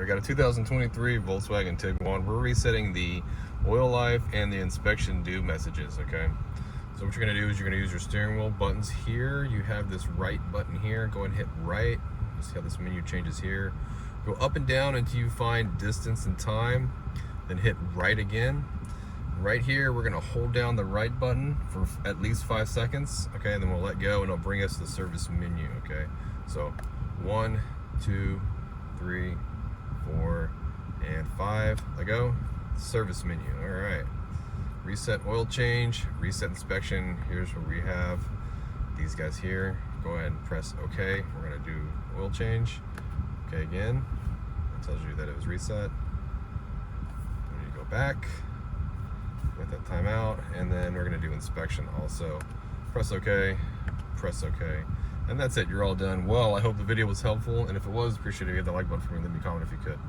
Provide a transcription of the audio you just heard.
We got a 2023 Volkswagen Tiguan. We're resetting the oil life and the inspection due messages, okay? So what you're gonna do is you're gonna use your steering wheel buttons here. You have this right button here. Go ahead and hit right. You see how this menu changes here. Go up and down until you find distance and time, then hit right again. Right here, we're gonna hold down the right button for at least 5 seconds, okay? And then we'll let go and it'll bring us the service menu, okay? So 1, 2, 3, 4, and 5. Let go. Service menu. All right. Reset oil change, reset inspection. Here's what we have. These guys here. Go ahead and press OK. We're going to do oil change. Okay, again. It tells you that it was reset. Then you go back. Let that time out. And then we're going to do inspection also. Press OK. Press OK. And that's it. You're all done. Well, I hope the video was helpful. And if it was, appreciate it. Hit the like button for me and leave me a comment if you could.